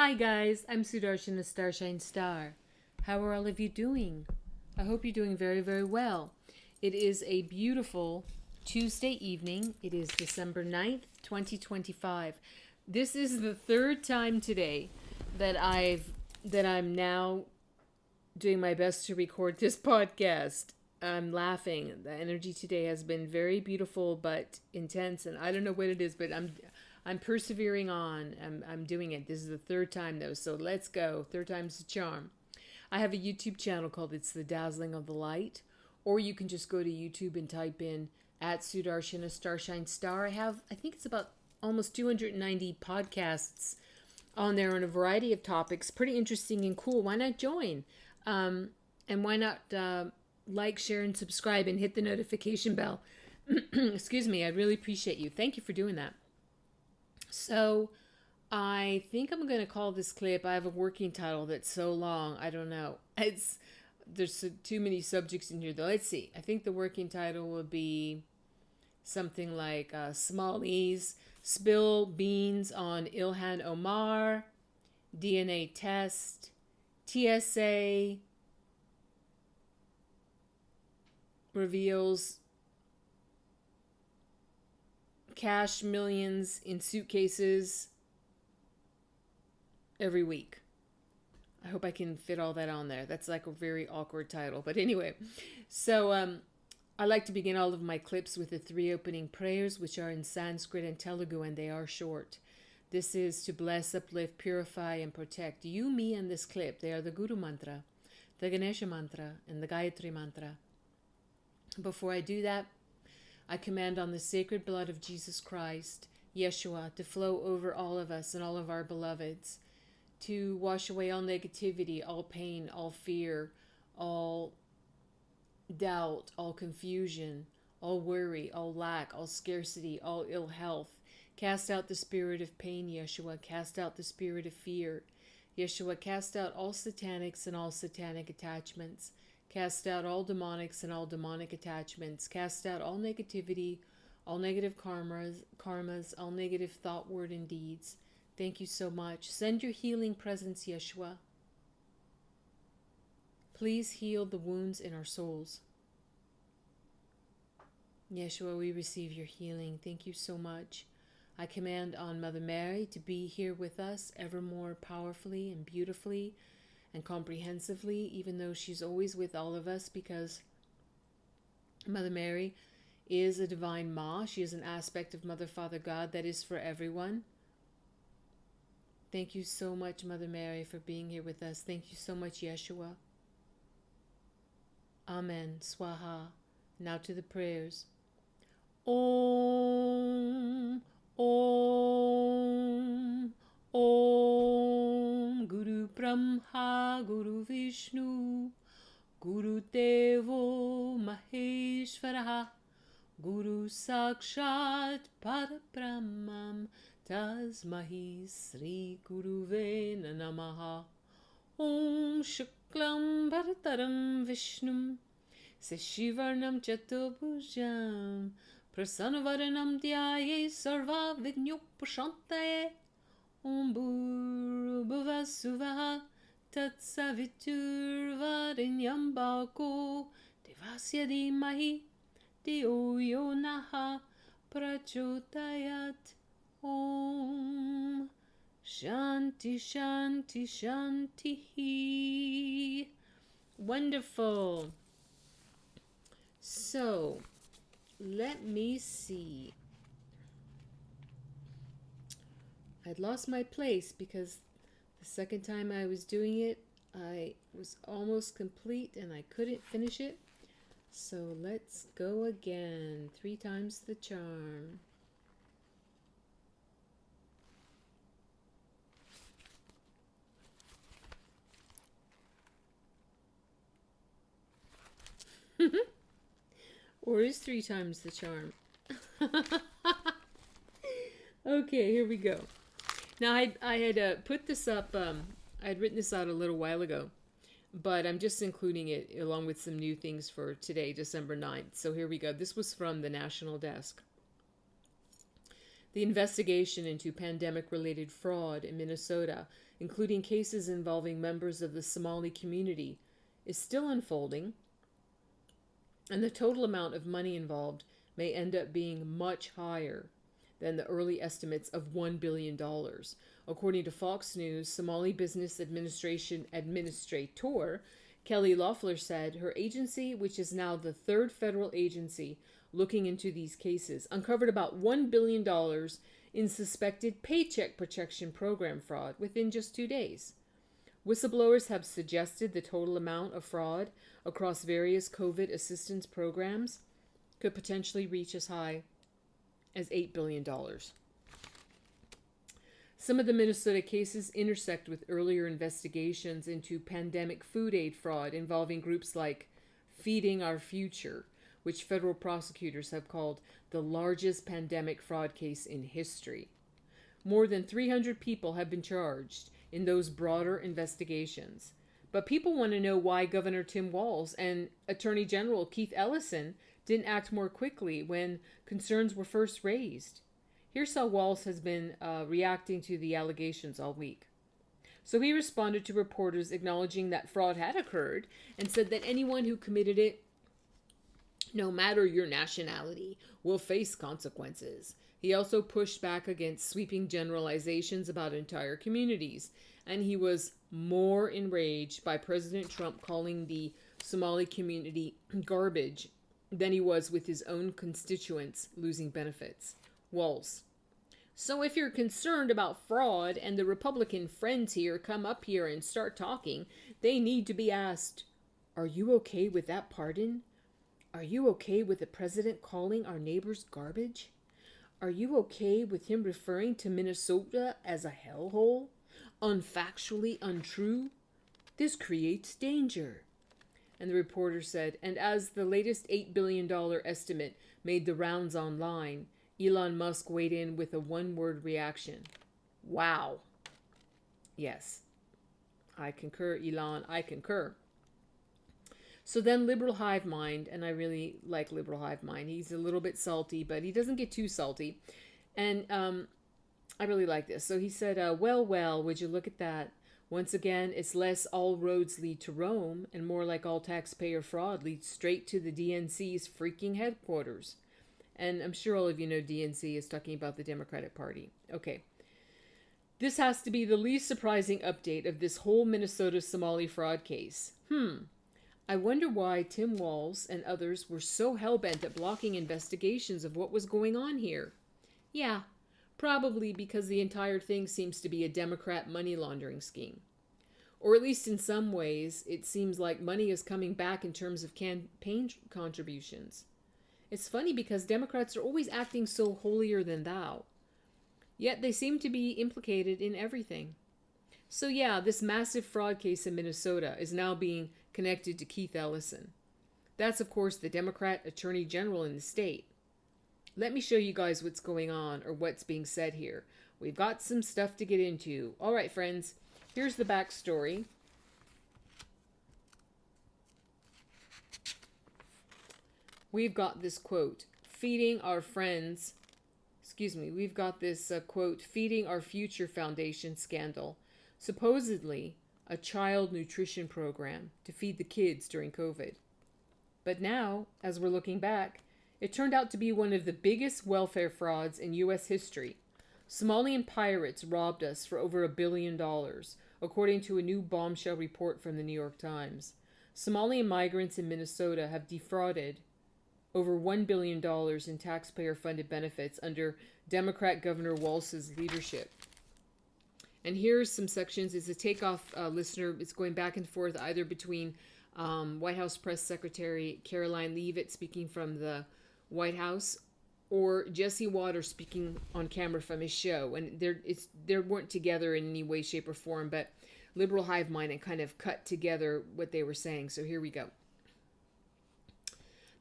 Hi guys, I'm Sudarshan, the Starshine Star. How are all of you doing? I hope you're doing very, very well. It is a beautiful Tuesday evening. It is December 9th, 2025. This is the third time today that I'm now doing my best to record this podcast. I'm laughing. The energy today has been very beautiful but intense, and I don't know what it is, but I'm persevering on. I'm doing it. This is the third time though, so let's go. Third time's the charm. I have a YouTube channel called It's the Dazzling of the Light, or you can just go to YouTube and type in at Sudarshan, a Starshine Star. I think it's about almost 290 podcasts on there on a variety of topics. Pretty interesting and cool. Why not join? And why not like, share, and subscribe and hit the notification bell? Excuse me. I really appreciate you. Thank you for doing that. So I think I'm going to call this clip. I have a working title that's so long. I don't know. There's too many subjects in here though. Let's see. I think the working title will be something like Somalis spill beans on IlhanOmar, DNA test, TSA reveals cash millions in suitcases every week. I hope I can fit all that on there. That's like a very awkward title. But anyway, so I like to begin all of my clips with the three opening prayers, which are in Sanskrit and Telugu, and they are short. This is to bless, uplift, purify, and protect you, me, and this clip. They are the Guru Mantra, the Ganesha Mantra, and the Gayatri Mantra. Before I do that, I command on the sacred blood of Jesus Christ, Yeshua, to flow over all of us and all of our beloveds, to wash away all negativity, all pain, all fear, all doubt, all confusion, all worry, all lack, all scarcity, all ill health. Cast out the spirit of pain, Yeshua. Cast out the spirit of fear. Yeshua, cast out all satanics and all satanic attachments. Cast out all demonics and all demonic attachments. Cast out all negativity, all negative karmas, all negative thought, word, and deeds. Thank you so much. Send your healing presence, Yeshua. Please heal the wounds in our souls. Yeshua, we receive your healing. Thank you so much. I command on Mother Mary to be here with us ever more powerfully and beautifully and comprehensively, even though she's always with all of us, because Mother Mary is a divine Ma. She is an aspect of Mother, Father, God that is for everyone. Thank you so much, Mother Mary, for being here with us. Thank you so much, Yeshua. Amen. Swaha. Now to the prayers. Om, Om, Om, Guru Brahma, Guru Vishnu, Guru Devo Maheshwaraha, Guru Sakshat Parabrahmam, Tasmahi Sri Guruve Namaha. Om Shuklam Bharataram Vishnum, Seshivarnam Chatubhujam, Prasanavaranam Dhyaye Sarva Vignopashantaye. Om Bhurubhuvasuvaha Tatsaviturvarenyam Bhako Devasya Dhimahi Dhiyo Yo Naha Prachodayat. Om Shanti Shanti Shanti. Wonderful. So, let me see. I'd lost my place because the second time I was doing it, I was almost complete and I couldn't finish it. So let's go again. 3 times the charm. Or is 3 times the charm? Okay, here we go. Now, I had put this up, I had written this out a little while ago, but I'm just including it along with some new things for today, December 9th. So here we go. This was from the National Desk. The investigation into pandemic-related fraud in Minnesota, including cases involving members of the Somali community, is still unfolding, and the total amount of money involved may end up being much higher than the early estimates of $1 billion. According to Fox News, Somali Business Administration Administrator Kelly Loeffler said her agency, which is now the third federal agency looking into these cases, uncovered about $1 billion in suspected Paycheck Protection Program fraud within just 2 days. Whistleblowers have suggested the total amount of fraud across various COVID assistance programs could potentially reach as high as $8 billion. Some of the Minnesota cases intersect with earlier investigations into pandemic food aid fraud involving groups like Feeding Our Future, which federal prosecutors have called the largest pandemic fraud case in history. More than 300 people have been charged in those broader investigations. But people want to know why Governor Tim Walz and Attorney General Keith Ellison didn't act more quickly when concerns were first raised. Here's how Walz has been reacting to the allegations all week. So he responded to reporters acknowledging that fraud had occurred and said that anyone who committed it, no matter your nationality, will face consequences. He also pushed back against sweeping generalizations about entire communities, and he was more enraged by President Trump calling the Somali community garbage than he was with his own constituents losing benefits. Walz: so if you're concerned about fraud and the Republican friends here come up here and start talking, they need to be asked, are you okay with that pardon? Are you okay with the president calling our neighbors garbage? Are you okay with him referring to Minnesota as a hellhole? Unfactually untrue? This creates danger. And the reporter said, and as the latest $8 billion estimate made the rounds online, Elon Musk weighed in with a one-word reaction. Wow. Yes, I concur, Elon, I concur. So then Liberal Hive Mind, and I really like Liberal Hive Mind. He's a little bit salty, but he doesn't get too salty. And I really like this. So he said, well, would you look at that? Once again, it's less all roads lead to Rome and more like all taxpayer fraud leads straight to the DNC's freaking headquarters. And I'm sure all of you know DNC is talking about the Democratic Party. Okay. This has to be the least surprising update of this whole Minnesota Somali fraud case. I wonder why Tim Walz and others were so hell-bent at blocking investigations of what was going on here. Yeah, probably because the entire thing seems to be a Democrat money laundering scheme. Or at least in some ways, it seems like money is coming back in terms of campaign contributions. It's funny because Democrats are always acting so holier than thou. Yet they seem to be implicated in everything. So yeah, this massive fraud case in Minnesota is now being connected to Keith Ellison. That's, of course, the Democrat Attorney General in the state. Let me show you guys what's going on, or what's being said here. We've got some stuff to get into. All right, friends, here's the backstory. We've got this quote, we've got this quote, Feeding Our Future Foundation scandal. Supposedly a child nutrition program to feed the kids during COVID. But now, as we're looking back, it turned out to be one of the biggest welfare frauds in U.S. history. Somalian pirates robbed us for over $1 billion, according to a new bombshell report from the New York Times. Somalian migrants in Minnesota have defrauded over $1 billion in taxpayer-funded benefits under Democrat Governor Walz's leadership. And here's some sections. It's a takeoff listener. It's going back and forth either between White House Press Secretary Caroline Leavitt speaking from the White House or Jesse Waters speaking on camera from his show. And they weren't together in any way, shape, or form, but Liberal Hive Mind and kind of cut together what they were saying. So here we go.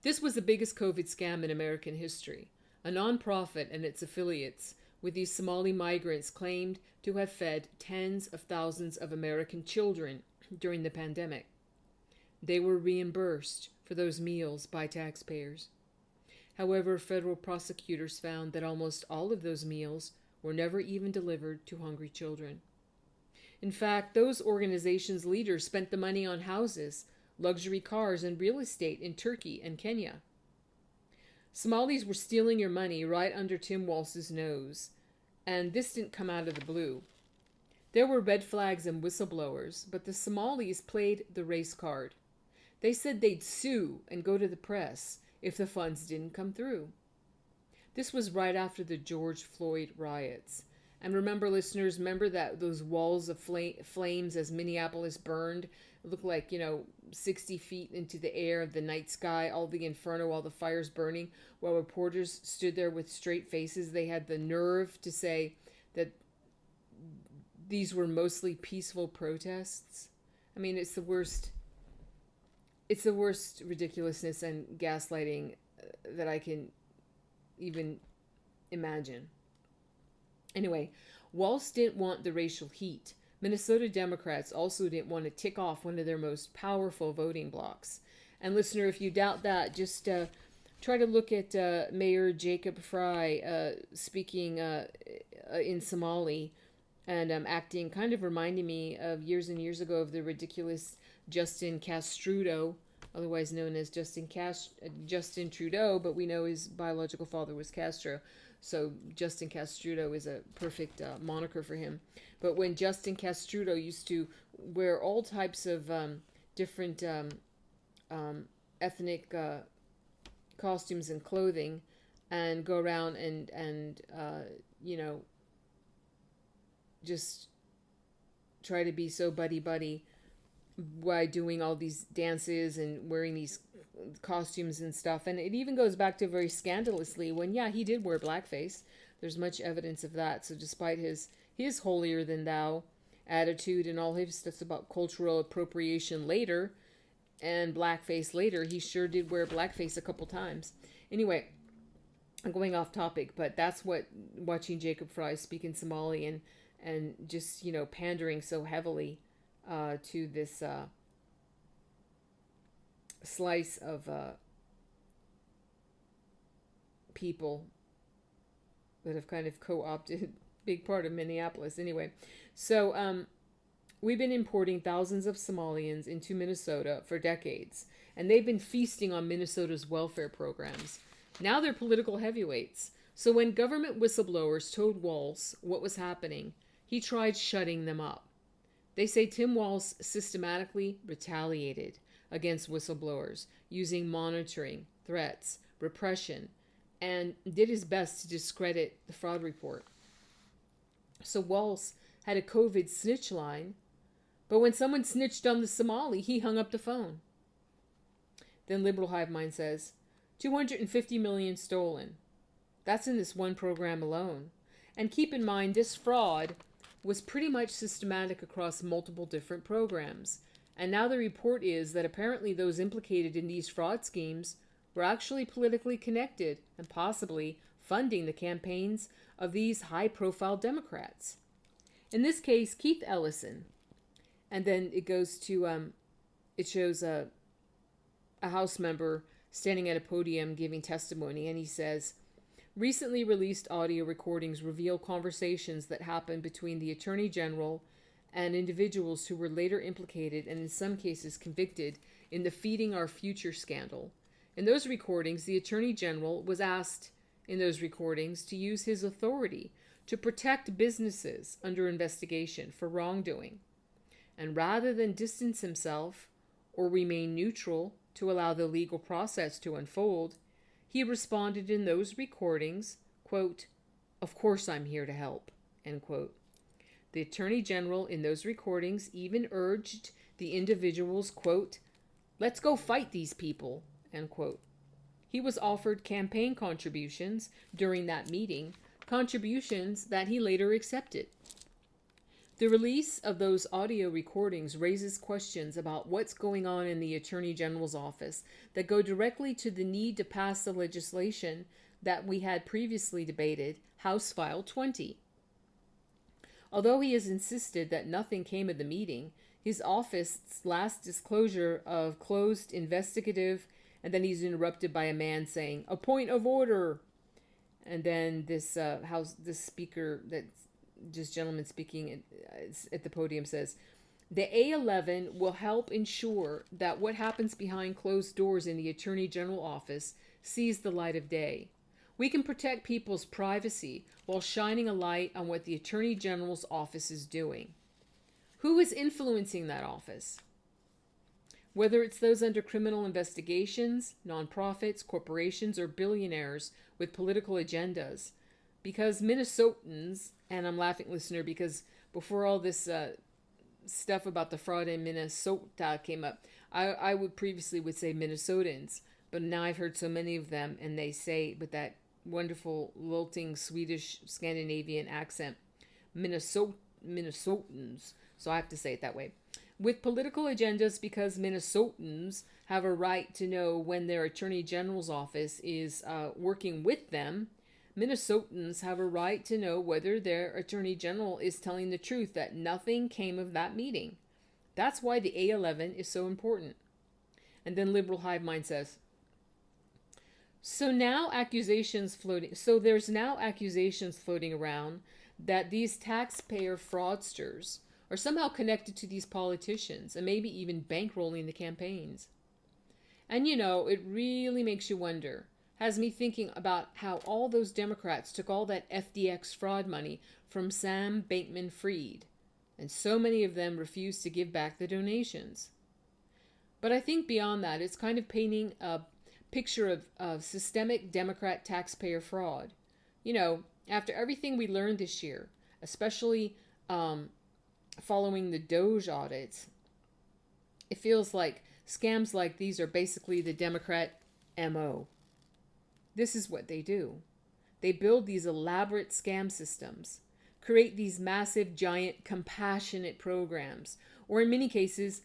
This was the biggest COVID scam in American history. A nonprofit and its affiliates with these Somali migrants claimed to have fed tens of thousands of American children during the pandemic. They were reimbursed for those meals by taxpayers. However, federal prosecutors found that almost all of those meals were never even delivered to hungry children. In fact, those organizations' leaders spent the money on houses, luxury cars, and real estate in Turkey and Kenya. Somalis were stealing your money right under Tim Walz's nose, and this didn't come out of the blue. There were red flags and whistleblowers, but the Somalis played the race card. They said they'd sue and go to the press if the funds didn't come through. This was right after the George Floyd riots. And remember, listeners, remember that those walls of flames as Minneapolis burned? It looked like, 60 feet into the air, the night sky, all the inferno, all the fires burning, while reporters stood there with straight faces. They had the nerve to say that these were mostly peaceful protests. I mean, it's the worst. It's the worst ridiculousness and gaslighting that I can even imagine. Anyway, Walz didn't want the racial heat. Minnesota Democrats also didn't want to tick off one of their most powerful voting blocs. And listener, if you doubt that, just try to look at Mayor Jacob Fry speaking in Somali and acting, kind of reminding me of years and years ago of the ridiculous Justin Castrudo, otherwise known as Justin Trudeau, but we know his biological father was Castro. So Justin Castrudo is a perfect moniker for him. But when Justin Castrudo used to wear all types of different ethnic costumes and clothing and go around and just try to be so buddy-buddy by doing all these dances and wearing these costumes and stuff. And it even goes back to very scandalously when, he did wear blackface. There's much evidence of that. So despite his holier than thou attitude and all his stuff about cultural appropriation later and blackface later, he sure did wear blackface a couple times. Anyway, I'm going off topic, but that's what watching Jacob Fry speak in Somali and just, pandering so heavily to this slice of people that have kind of co-opted big part of Minneapolis. Anyway, so we've been importing thousands of Somalians into Minnesota for decades, and they've been feasting on Minnesota's welfare programs. Now they're political heavyweights. So when government whistleblowers told Walz what was happening, he tried shutting them up. They say Tim Walz systematically retaliated against whistleblowers using monitoring, threats, repression, and did his best to discredit the fraud report. So Walz had a COVID snitch line, but when someone snitched on the Somali, he hung up the phone. Then Liberal Hive Mind says, 250 million stolen. That's in this one program alone. And keep in mind, this fraud was pretty much systematic across multiple different programs. And now the report is that apparently those implicated in these fraud schemes were actually politically connected and possibly funding the campaigns of these high-profile Democrats. In this case, Keith Ellison. And then it goes to, it shows a House member standing at a podium giving testimony, and he says, recently released audio recordings reveal conversations that happened between the Attorney General and individuals who were later implicated and in some cases convicted in the Feeding Our Future scandal. In those recordings, the Attorney General was asked in those recordings to use his authority to protect businesses under investigation for wrongdoing. And rather than distance himself or remain neutral to allow the legal process to unfold, he responded in those recordings, quote, "Of course I'm here to help," end quote. The Attorney General in those recordings even urged the individuals, quote, "Let's go fight these people," end quote. He was offered campaign contributions during that meeting, contributions that he later accepted. The release of those audio recordings raises questions about what's going on in the Attorney General's office that go directly to the need to pass the legislation that we had previously debated, House File 20. Although he has insisted that nothing came of the meeting, his office's last disclosure of closed investigative And then he's interrupted by a man saying, "A point of order." And then this speaker, this gentleman speaking at the podium says, "The A11 will help ensure that what happens behind closed doors in the Attorney General office sees the light of day. We can protect people's privacy while shining a light on what the Attorney General's office is doing." Who is influencing that office? Whether it's those under criminal investigations, nonprofits, corporations, or billionaires with political agendas. Because Minnesotans, and I'm laughing, listener, because before all this stuff about the fraud in Minnesota came up, I would previously say Minnesotans, but now I've heard so many of them, and they say with that wonderful lilting Swedish Scandinavian accent, Minnesotans. So I have to say it that way. With political agendas, because Minnesotans have a right to know when their Attorney General's office is working with them. Minnesotans have a right to know whether their Attorney General is telling the truth, that nothing came of that meeting. That's why the A11 is so important. And then Liberal Hive Mind says, there's now accusations floating around that these taxpayer fraudsters are somehow connected to these politicians and maybe even bankrolling the campaigns. And it really makes you wonder, has me thinking about how all those Democrats took all that FDX fraud money from Sam Bankman-Fried, and so many of them refused to give back the donations. But I think beyond that, it's kind of painting a picture of systemic Democrat taxpayer fraud. After everything we learned this year, especially following the Doge audits, it feels like scams like these are basically the Democrat MO. This is what they do. They build these elaborate scam systems, create these massive, giant, compassionate programs, or in many cases,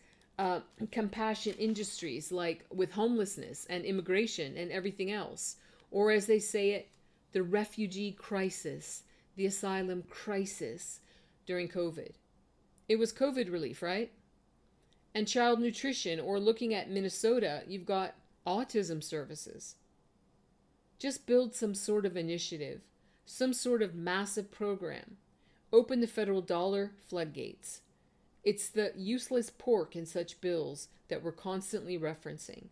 compassion industries like with homelessness and immigration and everything else. Or as they say it, the refugee crisis, the asylum crisis during COVID. It was COVID relief, right? And child nutrition, or looking at Minnesota, you've got autism services. Just build some sort of initiative, some sort of massive program. Open the federal dollar floodgates. It's the useless pork in such bills that we're constantly referencing.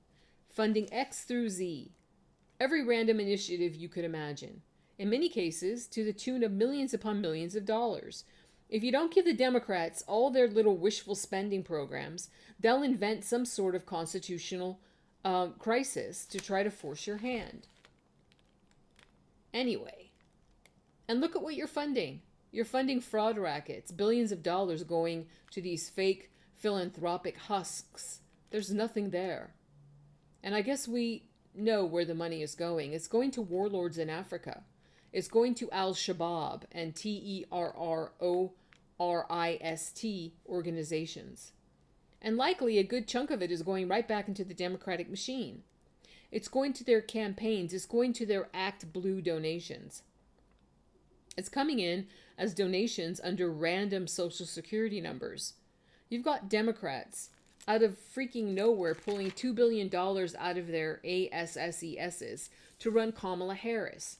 Funding X through Z. Every random initiative you could imagine. In many cases, to the tune of millions upon millions of dollars. If you don't give the Democrats all their little wishful spending programs, they'll invent some sort of constitutional crisis to try to force your hand. Anyway, and look at what you're funding. You're funding fraud rackets, billions of dollars going to these fake philanthropic husks. There's nothing there. And I guess we know where the money is going. It's going to warlords in Africa. It's going to Al-Shabaab and terrorist organizations. And likely a good chunk of it is going right back into the Democratic machine. It's going to their campaigns. It's going to their Act Blue donations. It's coming in as donations under random Social Security numbers. You've got Democrats out of freaking nowhere pulling $2 billion out of their ASSESs to run Kamala Harris.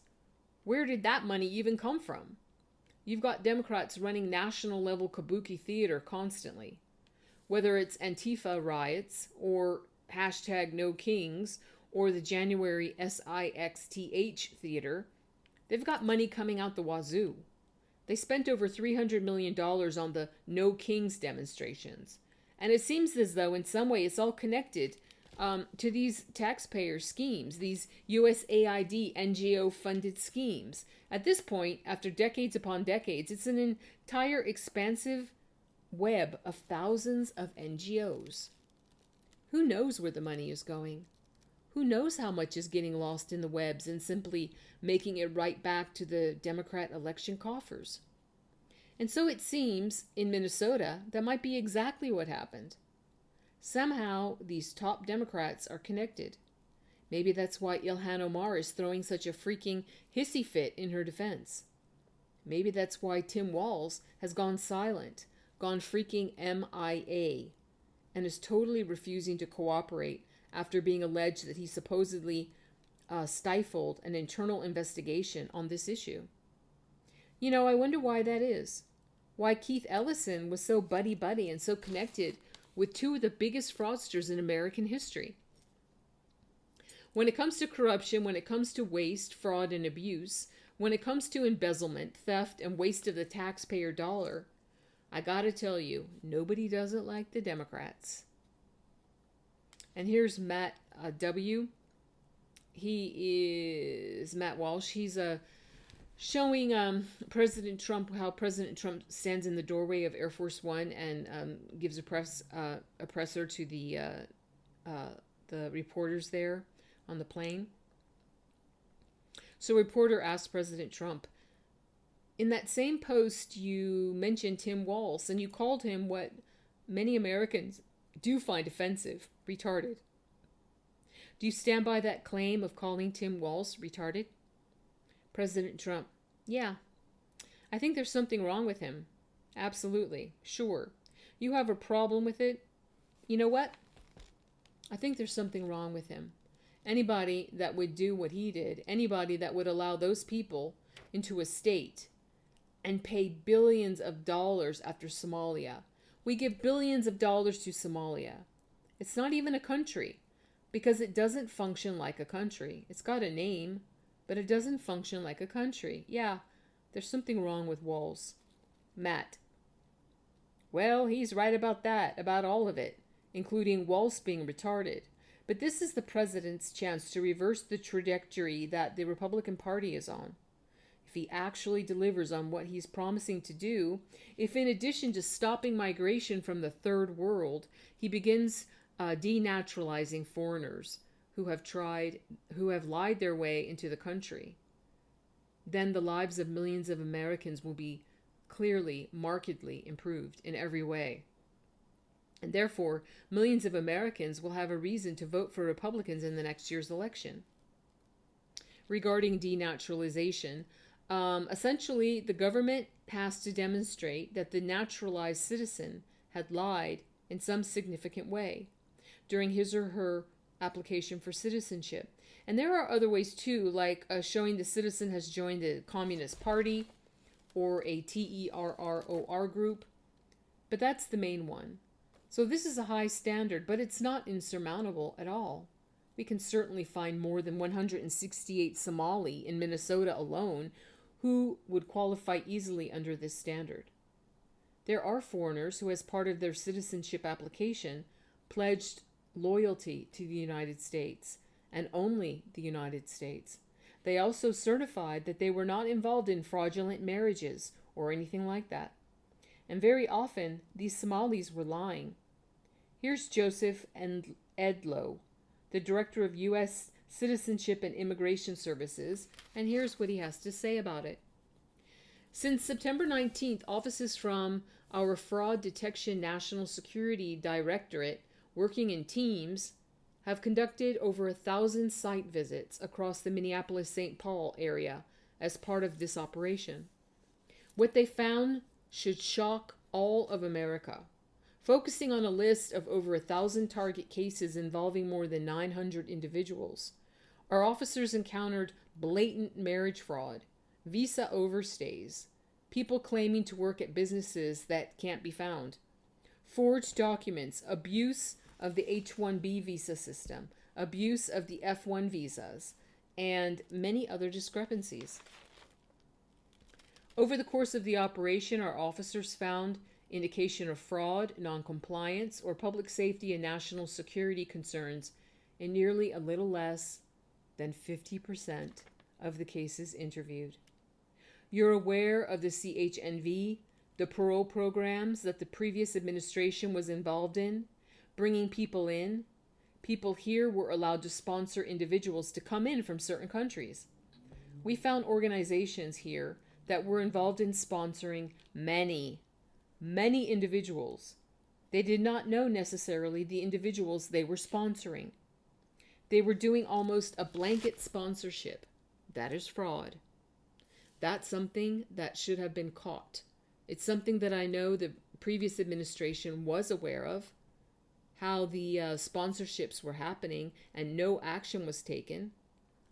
Where did that money even come from? You've got Democrats running national level kabuki theater constantly. Whether it's Antifa riots or hashtag No Kings or the January SIXTH theater, they've got money coming out the wazoo. They spent over $300 million on the No Kings demonstrations. And it seems as though in some way it's all connected to these taxpayer schemes, these USAID NGO-funded schemes. At this point, after decades upon decades, it's an entire expansive web of thousands of NGOs. Who knows where the money is going? Who knows how much is getting lost in the webs and simply making it right back to the Democrat election coffers? And so it seems in Minnesota that might be exactly what happened. Somehow these top Democrats are connected. Maybe that's why IlhanOmar is throwing such a freaking hissy fit in her defense. Maybe that's why Tim Walz has gone silent, gone freaking MIA, and is totally refusing to cooperate after being alleged that he supposedly stifled an internal investigation on this issue. You know, I wonder why that is. Why Keith Ellison was so buddy-buddy and so connected with two of the biggest fraudsters in American history. When it comes to corruption, when it comes to waste, fraud, and abuse, when it comes to embezzlement, theft, and waste of the taxpayer dollar, I gotta tell you, nobody doesn't like the Democrats. And here's Matt W. He is Matt Walsh. He's showing President Trump how President Trump stands in the doorway of Air Force One and gives a presser to the reporters there on the plane. So a reporter asked President Trump, in that same post you mentioned Tim Walz and you called him what many Americans do find offensive, retarded. Do you stand by that claim of calling Tim Walz retarded? President Trump, yeah. I think there's something wrong with him. Absolutely. Sure. You have a problem with it? You know what? I think there's something wrong with him. Anybody that would do what he did, anybody that would allow those people into a state and pay billions of dollars after Somalia. We give billions of dollars to Somalia. It's not even a country because it doesn't function like a country. It's got a name, but it doesn't function like a country. Yeah, there's something wrong with Walz. Matt. Well, he's right about that, about all of it, including Walz being retarded. But this is the president's chance to reverse the trajectory that the Republican Party is on. If he actually delivers on what he's promising to do, if in addition to stopping migration from the third world, he begins denaturalizing foreigners who have lied their way into the country, then the lives of millions of Americans will be clearly, markedly improved in every way. And therefore, millions of Americans will have a reason to vote for Republicans in the next year's election. Regarding denaturalization, essentially the government has to demonstrate that the naturalized citizen had lied in some significant way during his or her application for citizenship. And there are other ways too, like showing the citizen has joined the Communist Party or a TERROR group. But that's the main one. So this is a high standard, but it's not insurmountable at all. We can certainly find more than 168 Somali in Minnesota alone who would qualify easily under this standard. There are foreigners who, as part of their citizenship application, pledged loyalty to the United States and only the United States. They also certified that they were not involved in fraudulent marriages or anything like that. And very often, these Somalis were lying. Here's Joseph Edlow, the Director of U.S. Citizenship and Immigration Services, and here's what he has to say about it. Since September 19th, offices from our Fraud Detection National Security Directorate, working in teams, have conducted over 1,000 site visits across the Minneapolis-St. Paul area as part of this operation. What they found should shock all of America. Focusing on a list of over 1,000 target cases involving more than 900 individuals, our officers encountered blatant marriage fraud, visa overstays, people claiming to work at businesses that can't be found, forged documents, abuse of the H-1B visa system, abuse of the F-1 visas, and many other discrepancies. Over the course of the operation, our officers found indication of fraud, noncompliance, or public safety and national security concerns in nearly a little less than 50% of the cases interviewed. You're aware of the CHNV, the parole programs that the previous administration was involved in, bringing people in. People here were allowed to sponsor individuals to come in from certain countries. We found organizations here that were involved in sponsoring many individuals. They did not know necessarily the individuals they were sponsoring. They were doing almost a blanket sponsorship. That is fraud. That's something that should have been caught. It's something that I know the previous administration was aware of. how the sponsorships were happening and no action was taken.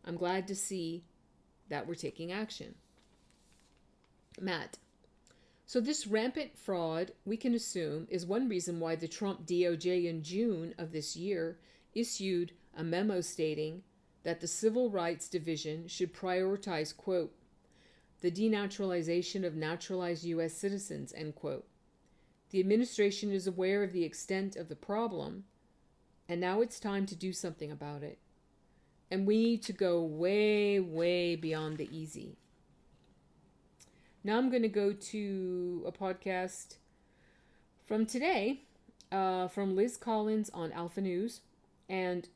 I'm glad to see that we're taking action. Matt. So this rampant fraud, we can assume, is one reason why the Trump DOJ in June of this year issued a memo stating that the Civil Rights Division should prioritize, quote, the denaturalization of naturalized U.S. citizens, end quote. The administration is aware of the extent of the problem, and now it's time to do something about it. And we need to go way, way beyond the easy. Now I'm going to go to a podcast from today, from Liz Collins on Alpha News, and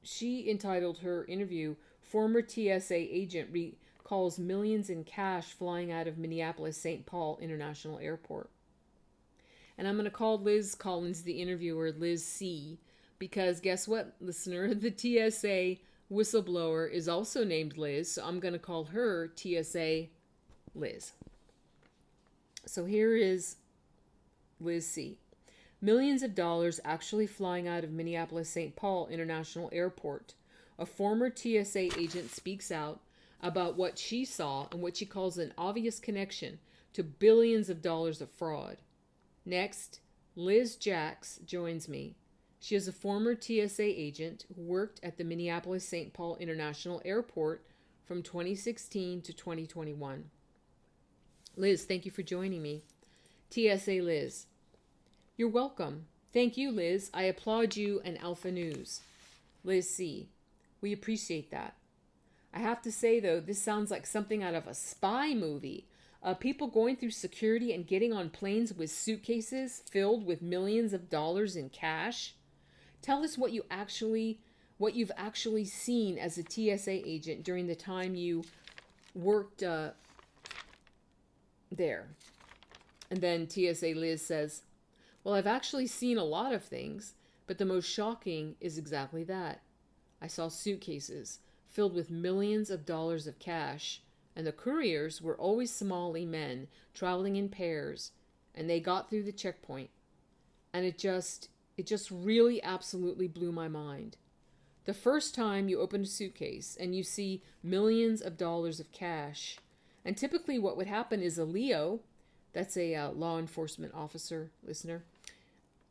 she entitled her interview, Former TSA Agent Recalls Millions in Cash Flying Out of Minneapolis-St. Paul International Airport. And I'm going to call Liz Collins, the interviewer, Liz C., because guess what, listener? The TSA whistleblower is also named Liz, so I'm going to call her TSA Liz. So here is Liz C. Millions of dollars actually flying out of Minneapolis-St. Paul International Airport. A former TSA agent speaks out about what she saw and what she calls an obvious connection to billions of dollars of fraud. Next, Liz Jacks joins me. She is a former TSA agent who worked at the Minneapolis-St. Paul International Airport from 2016 to 2021. Liz, thank you for joining me. TSA Liz. You're welcome. Thank you, Liz. I applaud you and Alpha News. Liz C. We appreciate that. I have to say, though, this sounds like something out of a spy movie. People going through security and getting on planes with suitcases filled with millions of dollars in cash. Tell us what you've actually seen as a TSA agent during the time you worked there. And then TSA Liz says, well, I've actually seen a lot of things, but the most shocking is exactly that. I saw suitcases filled with millions of dollars of cash, and the couriers were always Somali men traveling in pairs, and they got through the checkpoint. And it just really absolutely blew my mind. The first time you open a suitcase and you see millions of dollars of cash, and typically what would happen is a Leo, that's a law enforcement officer, listener.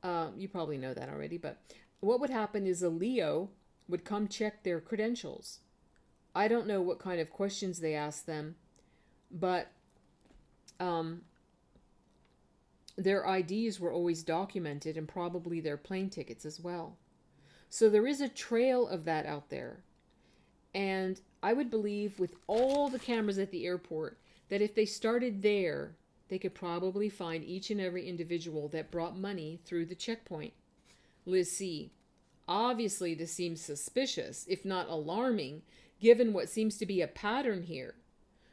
You probably know that already, but what would happen is a Leo would come check their credentials. I don't know what kind of questions they ask them, but their IDs were always documented and probably their plane tickets as well. So there is a trail of that out there. And I would believe with all the cameras at the airport that if they started there, they could probably find each and every individual that brought money through the checkpoint. Liz C. Obviously, this seems suspicious, if not alarming, given what seems to be a pattern here.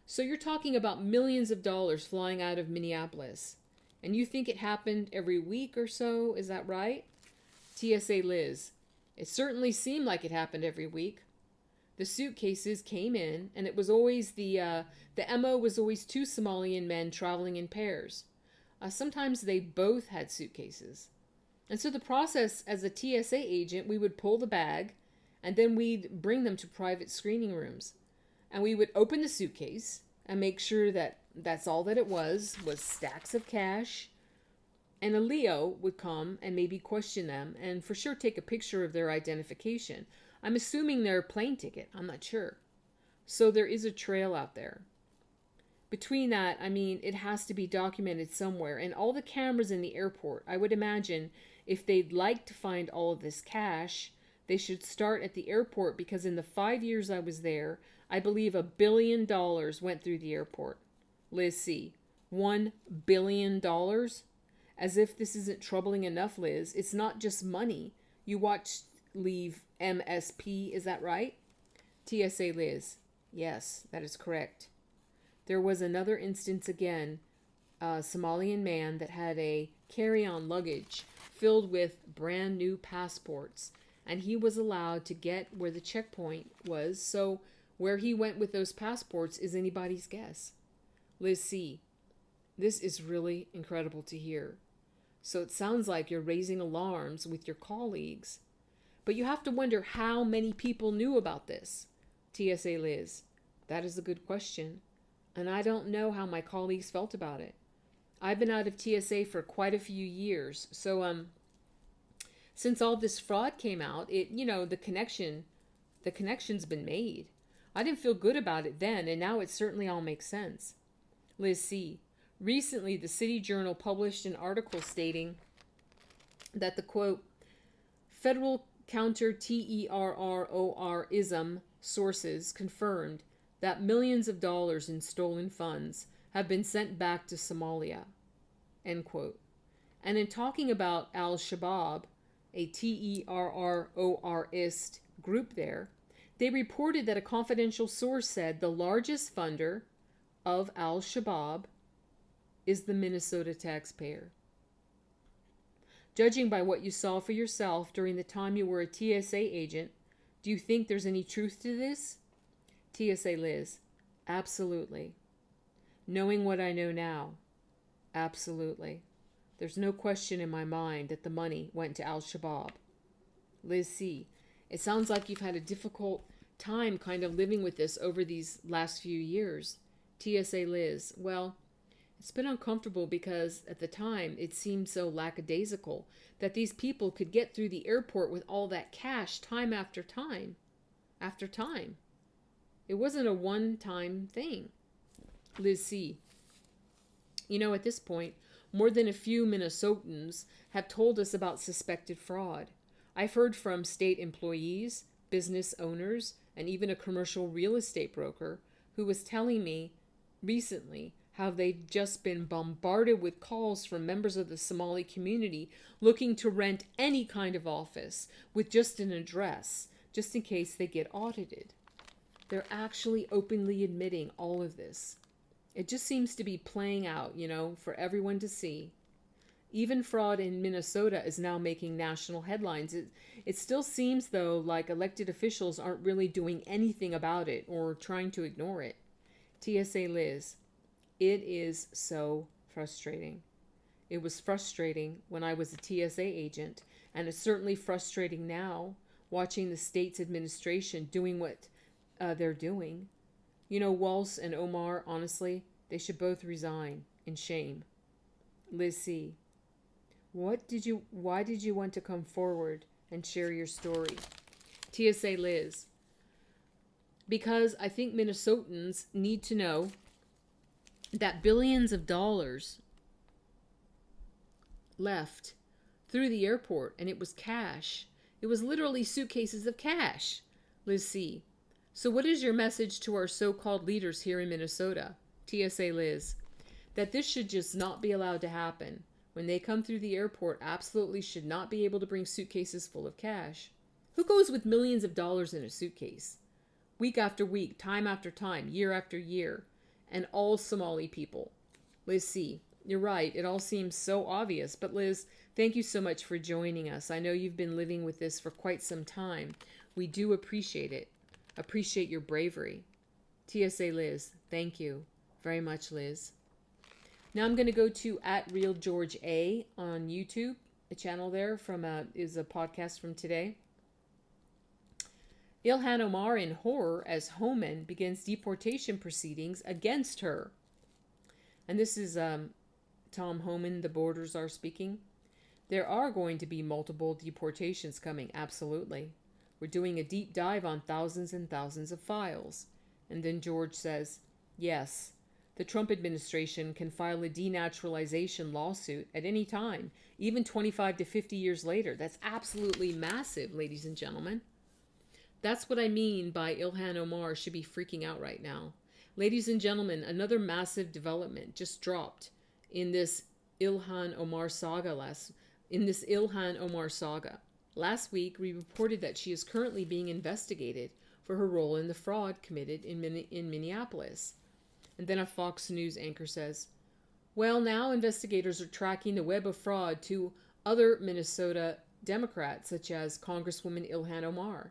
So you're talking about millions of dollars flying out of Minneapolis. And you think it happened every week or so, is that right? TSA Liz. It certainly seemed like it happened every week. The suitcases came in, and it was always the MO was always two Somalian men traveling in pairs. Sometimes they both had suitcases. And so the process as a TSA agent, we would pull the bag, and then we'd bring them to private screening rooms. And we would open the suitcase and make sure that that's all that it was stacks of cash. And a Leo would come and maybe question them and for sure take a picture of their identification. I'm assuming their plane ticket. I'm not sure. So there is a trail out there. Between that, I mean, it has to be documented somewhere. And all the cameras in the airport, I would imagine if they'd like to find all of this cash, they should start at the airport, because in the 5 years I was there, I believe $1 billion went through the airport. Liz C. $1 billion? As if this isn't troubling enough, Liz. It's not just money. You watched Leave MSP, is that right? TSA Liz. Yes, that is correct. There was another instance again, a Somalian man that had a carry-on luggage filled with brand new passports, and he was allowed to get where the checkpoint was, so where he went with those passports is anybody's guess. Liz C. This is really incredible to hear. So it sounds like you're raising alarms with your colleagues. But you have to wonder how many people knew about this. TSA Liz, that is a good question. And I don't know how my colleagues felt about it. I've been out of TSA for quite a few years. So since all this fraud came out, the connection's been made. I didn't feel good about it then, and now it certainly all makes sense. Liz C. Recently, the City Journal published an article stating that the, quote, federal counter-terrorism sources confirmed that millions of dollars in stolen funds have been sent back to Somalia, end quote. And in talking about Al-Shabaab, a terrorist group there, they reported that a confidential source said the largest funder of Al-Shabaab is the Minnesota taxpayer. Judging by what you saw for yourself during the time you were a TSA agent, do you think there's any truth to this? TSA Liz, absolutely. Knowing what I know now, absolutely. There's no question in my mind that the money went to Al-Shabaab. Liz C, it sounds like you've had a difficult time kind of living with this over these last few years. TSA Liz, well, it's been uncomfortable because at the time it seemed so lackadaisical that these people could get through the airport with all that cash time after time after time. It wasn't a one-time thing. Liz C. At this point, more than a few Minnesotans have told us about suspected fraud. I've heard from state employees, business owners, and even a commercial real estate broker who was telling me recently how they've just been bombarded with calls from members of the Somali community looking to rent any kind of office with just an address, just in case they get audited. They're actually openly admitting all of this. It just seems to be playing out, for everyone to see. Even fraud in Minnesota is now making national headlines. It still seems, though, like elected officials aren't really doing anything about it or trying to ignore it. TSA Liz, it is so frustrating. It was frustrating when I was a TSA agent, and it's certainly frustrating now, watching the state's administration doing what they're doing. Walsh and Omar, honestly, they should both resign in shame. Liz C. Why did you want to come forward and share your story? TSA Liz. Because I think Minnesotans need to know that billions of dollars left through the airport, and it was cash. It was literally suitcases of cash. Liz C. So what is your message to our so-called leaders here in Minnesota? TSA Liz. That this should just not be allowed to happen. When they come through the airport, absolutely should not be able to bring suitcases full of cash. Who goes with millions of dollars in a suitcase? Week after week, time after time, year after year. And all Somali people. Liz C. You're right. It all seems so obvious. But Liz, thank you so much for joining us. I know you've been living with this for quite some time. We do appreciate it. Appreciate your bravery. TSA Liz, thank you very much, Liz. Now I'm going to go to @RealGeorgeA on YouTube, a channel there is a podcast from today. IlhanOmar in horror as Homan begins deportation proceedings against her. And this is Tom Homan, the Borders are speaking. There are going to be multiple deportations coming, absolutely. We're doing a deep dive on thousands and thousands of files. And then George says, yes, the Trump administration can file a denaturalization lawsuit at any time, even 25 to 50 years later. That's absolutely massive, ladies and gentlemen. That's what I mean by IlhanOmar should be freaking out right now. Ladies and gentlemen, another massive development just dropped in this IlhanOmar saga. Last week, we reported that she is currently being investigated for her role in the fraud committed in Minneapolis. And then a Fox News anchor says, well, now investigators are tracking the web of fraud to other Minnesota Democrats, such as Congresswoman IlhanOmar.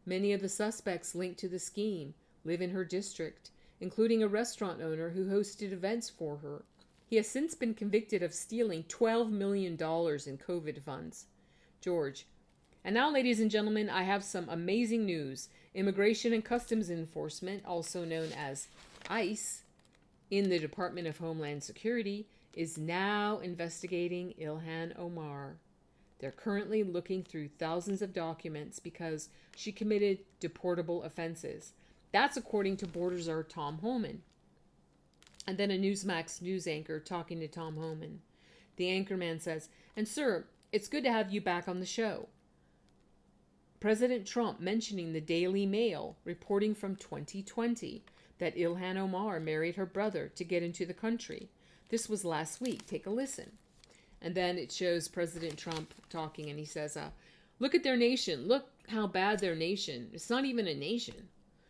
Many of the suspects linked to the scheme live in her district, including a restaurant owner who hosted events for her. He has since been convicted of stealing $12 million in COVID funds. George. And now, ladies and gentlemen, I have some amazing news. Immigration and Customs Enforcement, also known as ICE, in the Department of Homeland Security, is now investigating IlhanOmar. They're currently looking through thousands of documents because she committed deportable offenses. That's according to Border Czar Tom Homan. And then a Newsmax news anchor talking to Tom Homan. The anchorman says, "And sir, it's good to have you back on the show. President Trump mentioning the Daily Mail reporting from 2020 that IlhanOmar married her brother to get into the country. This was last week. Take a listen." And then it shows President Trump talking, and he says, "Look at their nation. Look how bad their nation. It's not even a nation.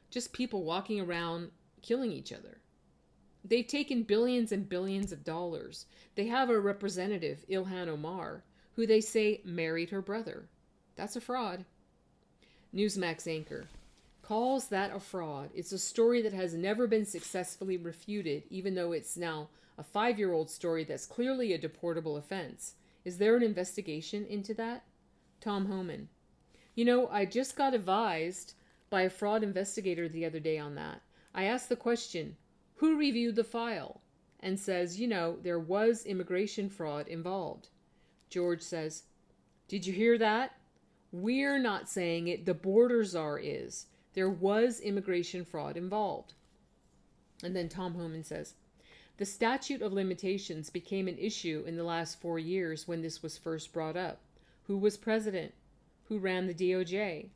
Just people walking around killing each other. They've taken billions and billions of dollars. They have a representative, IlhanOmar, who they say married her brother. That's a fraud." Newsmax anchor calls that a fraud. It's a story that has never been successfully refuted, even though it's now a 5-year-old story that's clearly a deportable offense. Is there an investigation into that? Tom Homan. I just got advised by a fraud investigator the other day on that. I asked the question, who reviewed the file? And says, there was immigration fraud involved. George says, did you hear that? We're not saying it. The Border Czar is. There was immigration fraud involved. And then Tom Homan says, the statute of limitations became an issue in the last 4 years when this was first brought up. Who was president? Who ran the DOJ?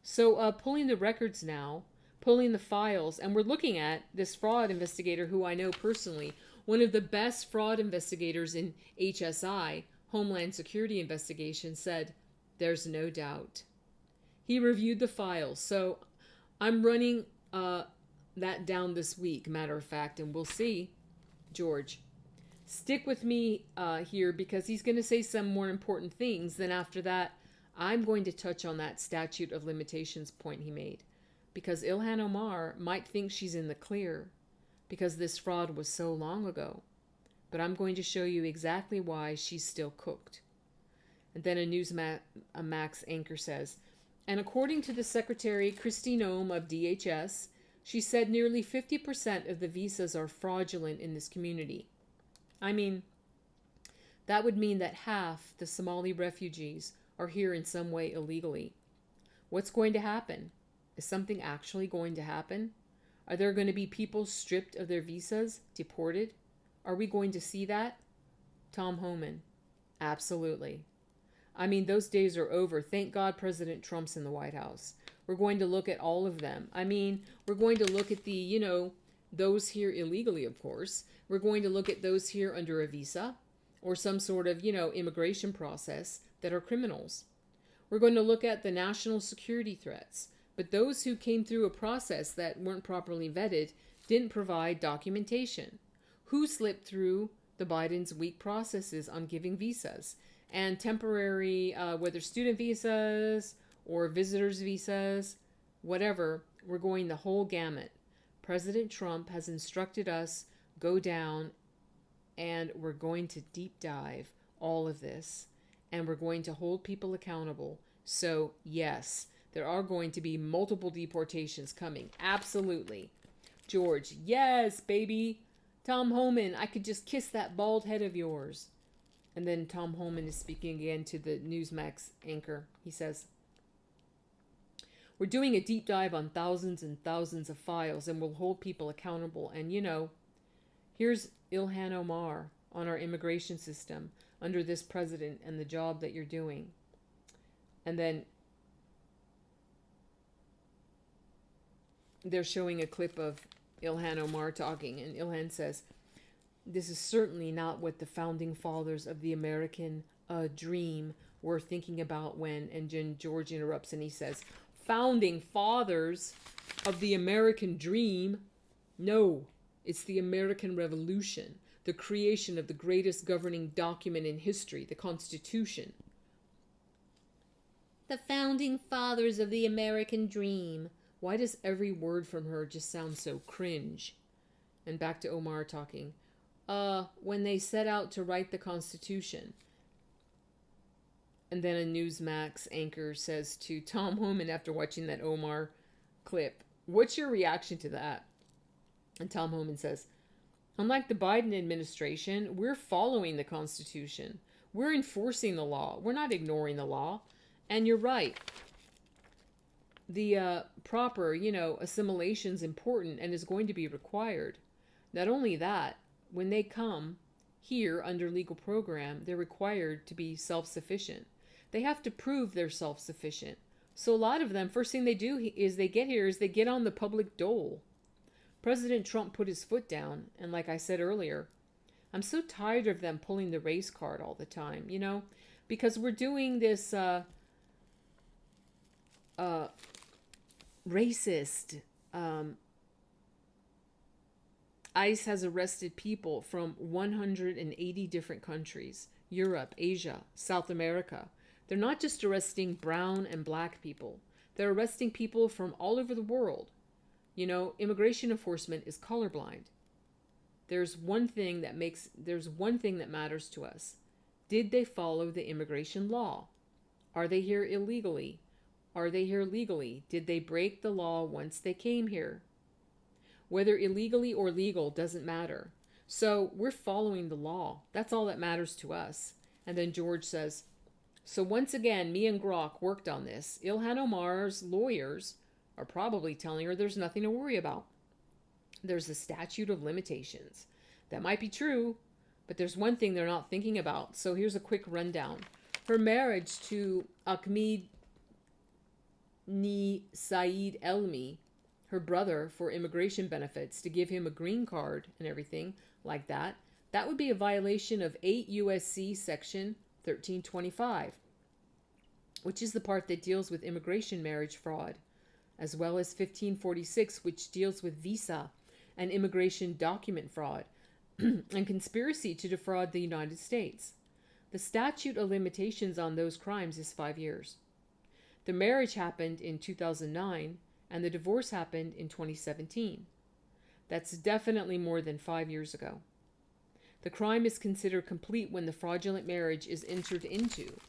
So pulling the records now, pulling the files, and we're looking at this fraud investigator who I know personally, one of the best fraud investigators in HSI, Homeland Security Investigation, said, there's no doubt. He reviewed the files. So I'm running that down this week, matter of fact, and we'll see. George, stick with me here because he's going to say some more important things. Then after that, I'm going to touch on that statute of limitations point he made. Because IlhanOmar might think she's in the clear because this fraud was so long ago. But I'm going to show you exactly why she's still cooked. And then a Newsmax anchor says, and according to the Secretary Kristi Noem of DHS, she said nearly 50% of the visas are fraudulent in this community. I mean, that would mean that half the Somali refugees are here in some way illegally. What's going to happen? Is something actually going to happen? Are there going to be people stripped of their visas, deported? Are we going to see that? Tom Homan, absolutely. I mean, those days are over. Thank God President Trump's in the White House. We're going to look at all of them. I mean, we're going to look at the, those here illegally, of course. We're going to look at those here under a visa or some sort of, immigration process that are criminals. We're going to look at the national security threats. But those who came through a process that weren't properly vetted didn't provide documentation. Who slipped through the Biden's weak processes on giving visas? And temporary, whether student visas or visitors visas, whatever, we're going the whole gamut. President Trump has instructed us, go down, and we're going to deep dive all of this. And we're going to hold people accountable. So, yes, there are going to be multiple deportations coming. Absolutely. George, yes, baby. Tom Homan, I could just kiss that bald head of yours. And then Tom Homan is speaking again to the Newsmax anchor. He says, we're doing a deep dive on thousands and thousands of files and we'll hold people accountable. And here's IlhanOmar on our immigration system under this president and the job that you're doing. And then they're showing a clip of IlhanOmar talking, and Ilhan says, this is certainly not what the founding fathers of the American dream were thinking about when, and then George interrupts and he says, founding fathers of the American dream? No, it's the American Revolution, the creation of the greatest governing document in history, the Constitution. The founding fathers of the American dream. Why does every word from her just sound so cringe? And back to Omar talking. when they set out to write the Constitution. And then a Newsmax anchor says to Tom Homan after watching that Omar clip, "What's your reaction to that?" And Tom Homan says, "Unlike the Biden administration, we're following the Constitution. We're enforcing the law. We're not ignoring the law." And you're right. The proper, assimilation is important and is going to be required. Not only that, when they come here under legal program, they're required to be self-sufficient. They have to prove they're self-sufficient. So a lot of them, first thing they do is they get on the public dole. President Trump put his foot down, and like I said earlier, I'm so tired of them pulling the race card all the time, because we're doing this racist. ICE has arrested people from 180 different countries, Europe, Asia, South America. They're not just arresting brown and black people. They're arresting people from all over the world. Immigration enforcement is colorblind. There's one thing that matters to us. Did they follow the immigration law? Are they here illegally? Are they here legally? Did they break the law once they came here? Whether illegally or legal doesn't matter. So we're following the law. That's all that matters to us. And then George says, "So once again, me and Grok worked on this. IlhanOmar's lawyers are probably telling her there's nothing to worry about. There's a statute of limitations." That might be true, but there's one thing they're not thinking about. So here's a quick rundown. Her marriage to Ahmed Ni Saeed Elmi, her brother, for immigration benefits, to give him a green card and everything like that, that would be a violation of 8 U.S.C. section 1325, which is the part that deals with immigration marriage fraud, as well as 1546, which deals with visa and immigration document fraud and conspiracy to defraud the United States. The statute of limitations on those crimes is 5 years. The marriage happened in 2009, and the divorce happened in 2017. That's definitely more than 5 years ago. The crime is considered complete when the fraudulent marriage is entered into,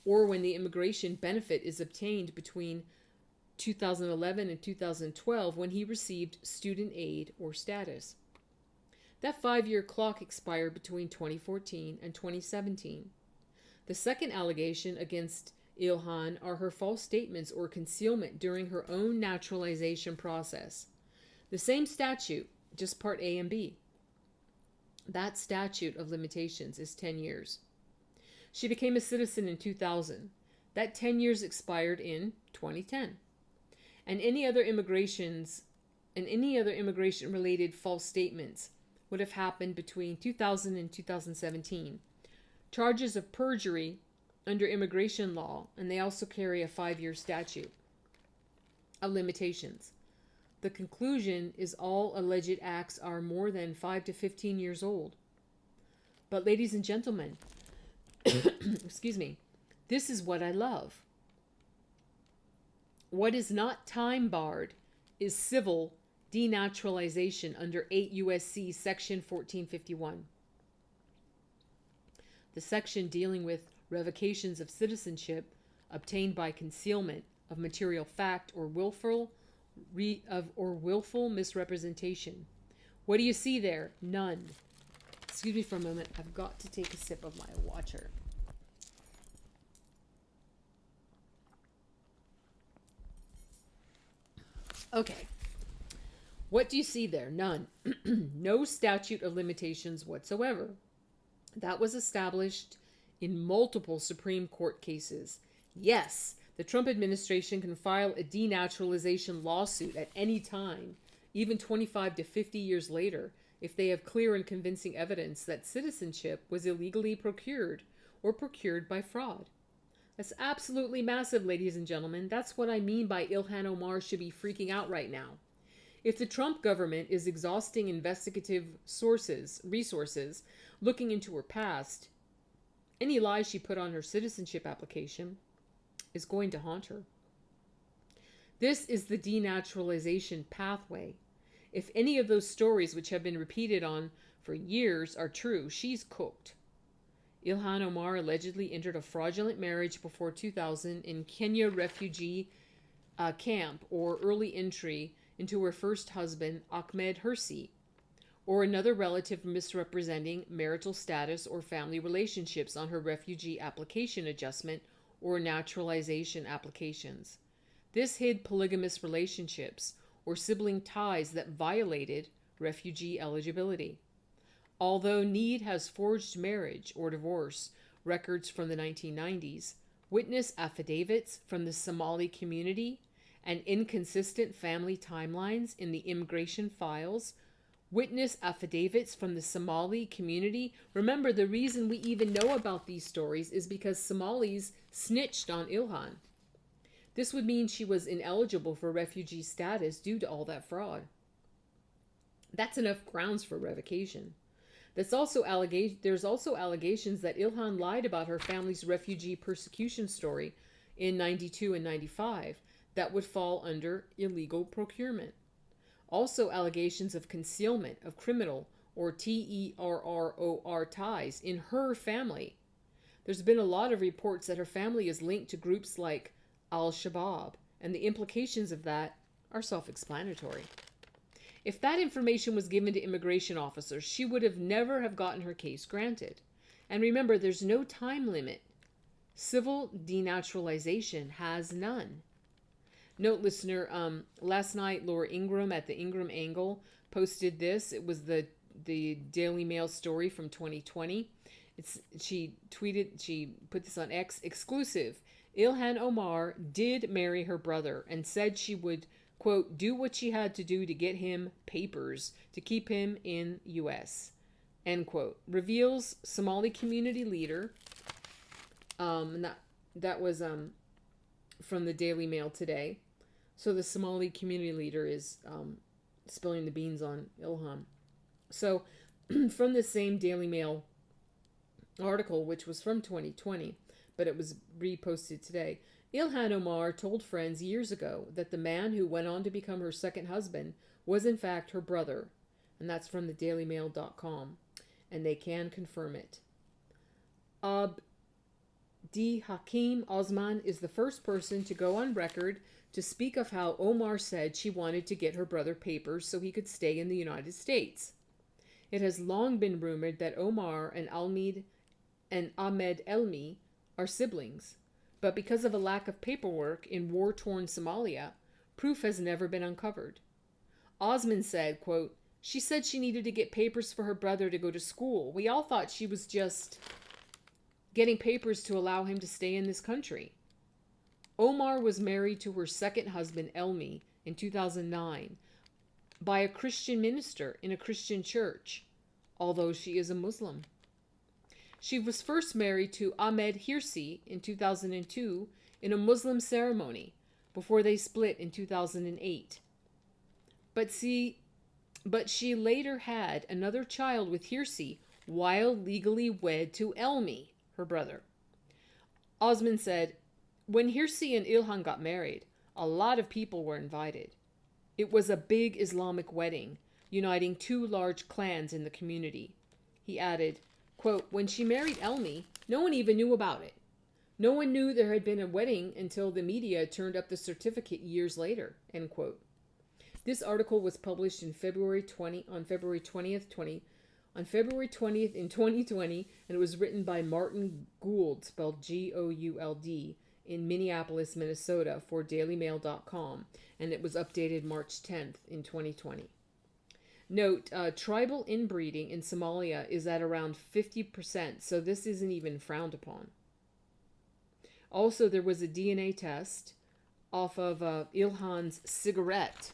or when the immigration benefit is obtained between 2011 and 2012, when he received student aid or status. That 5-year clock expired between 2014 and 2017. The second allegation against Ilhan are her false statements or concealment during her own naturalization process. The same statute, just Part A and B. That statute of limitations is 10 years. She became a citizen in 2000. That 10 years expired in 2010. And any other immigration-related false statements would have happened between 2000 and 2017. Charges of perjury under immigration law, and they also carry a 5-year statute of limitations. The conclusion is all alleged acts are more than 5 to 15 years old. But ladies and gentlemen, excuse me, this is what I love. What is not time barred is civil denaturalization under 8 U.S.C. section 1451. The section dealing with revocations of citizenship obtained by concealment of material fact or willful misrepresentation. What do you see there? None. Excuse me for a moment. I've got to take a sip of my water. Okay. What do you see there? None. No statute of limitations whatsoever. That was established in multiple Supreme Court cases. Yes, the Trump administration can file a denaturalization lawsuit at any time, even 25 to 50 years later, if they have clear and convincing evidence that citizenship was illegally procured or procured by fraud. That's absolutely massive, ladies and gentlemen. That's what I mean by IlhanOmar should be freaking out right now. If the Trump government is exhausting investigative resources, looking into her past, any lie she put on her citizenship application is going to haunt her. This is the denaturalization pathway. If any of those stories which have been repeated on for years are true, she's cooked. IlhanOmar allegedly entered a fraudulent marriage before 2000 in Kenya refugee camp, or early entry into her first husband, Ahmed Hirsi, or another relative misrepresenting marital status or family relationships on her refugee application adjustment or naturalization applications. This hid polygamous relationships or sibling ties that violated refugee eligibility. Although Need has forged marriage or divorce records from the 1990s, witness affidavits from the Somali community, and inconsistent family timelines in the immigration files, witness affidavits from the Somali community. Remember, the reason we even know about these stories is because Somalis snitched on Ilhan. This would mean she was ineligible for refugee status due to all that fraud. That's enough grounds for revocation. There's also allegations that Ilhan lied about her family's refugee persecution story in 92 and 95 that would fall under illegal procurement. Also allegations of concealment of criminal or terror ties in her family. There's been a lot of reports that her family is linked to groups like Al-Shabaab, and the implications of that are self-explanatory. If that information was given to immigration officers, she would have never have gotten her case granted. And remember, there's no time limit. Civil denaturalization has none. Note, listener, last night Laura Ingraham at the Ingraham Angle posted this. It was the Daily Mail story from 2020. She put this on X, exclusive. IlhanOmar did marry her brother and said she would, quote, do what she had to do to get him papers to keep him in U.S., end quote. Reveals Somali community leader. And that was from the Daily Mail today. So the Somali community leader is spilling the beans on Ilhan. So from the same Daily Mail article, which was from 2020, but it was reposted today, IlhanOmar told friends years ago that the man who went on to become her second husband was in fact her brother. And that's from the dailymail.com. And they can confirm it. Abdi Hakim Osman is the first person to go on record to speak of how Omar said she wanted to get her brother papers so he could stay in the United States. It has long been rumored that Omar and Ahmed Elmi are siblings, but because of a lack of paperwork in war-torn Somalia, proof has never been uncovered. Osman said, quote, she said she needed to get papers for her brother to go to school. We all thought she was just getting papers to allow him to stay in this country. Omar was married to her second husband, Elmi, in 2009 by a Christian minister in a Christian church, although she is a Muslim. She was first married to Ahmed Hirsi in 2002 in a Muslim ceremony before they split in 2008. But she later had another child with Hirsi while legally wed to Elmi, her brother. Osman said, when Hirsi and Ilhan got married, a lot of people were invited. It was a big Islamic wedding, uniting two large clans in the community. He added, quote, when she married Elmi, no one even knew about it. No one knew there had been a wedding until the media turned up the certificate years later, end quote. This article was published on February 20th in 2020, and it was written by Martin Gould, spelled Gould, in Minneapolis, Minnesota for dailymail.com, and it was updated March 10th in 2020. Note, tribal inbreeding in Somalia is at around 50%, so this isn't even frowned upon. Also, there was a DNA test off of Ilhan's cigarette,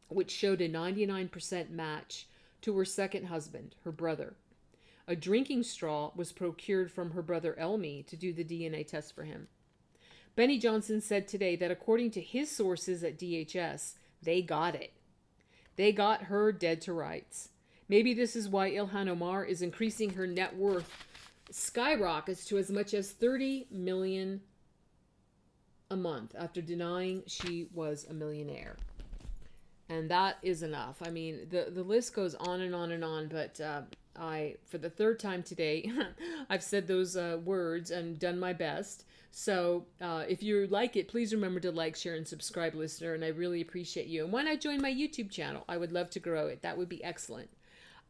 which showed a 99% match to her second husband, her brother. A drinking straw was procured from her brother Elmi to do the DNA test for him. Benny Johnson said today that according to his sources at DHS, they got it. They got her dead to rights. Maybe this is why IlhanOmar is increasing her net worth skyrockets to as much as $30 million a month after denying she was a millionaire. And that is enough. I mean, the list goes on and on and on, but for the third time today, I've said those words and done my best. So if you like it, please remember to like, share, and subscribe, listener, and I really appreciate you. And why not join my YouTube channel? I would love to grow it. That would be excellent.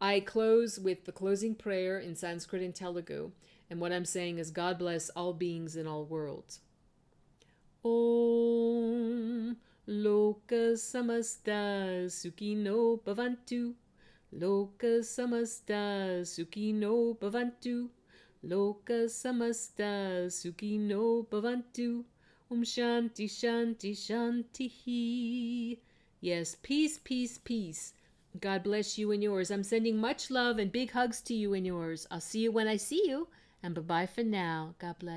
I close with the closing prayer in Sanskrit and Telugu, and what I'm saying is God bless all beings in all worlds. Om Loka Samasta Sukhino Bhavantu. Loka Samasta Sukhino Bhavantu. Loka Samasta Sukhino Bhavantu. Shanti Shanti Shanti. Yes, peace, peace, peace. God bless you and yours. I'm sending much love and big hugs to you and yours. I'll see you when I see you. And bye-bye for now. God bless.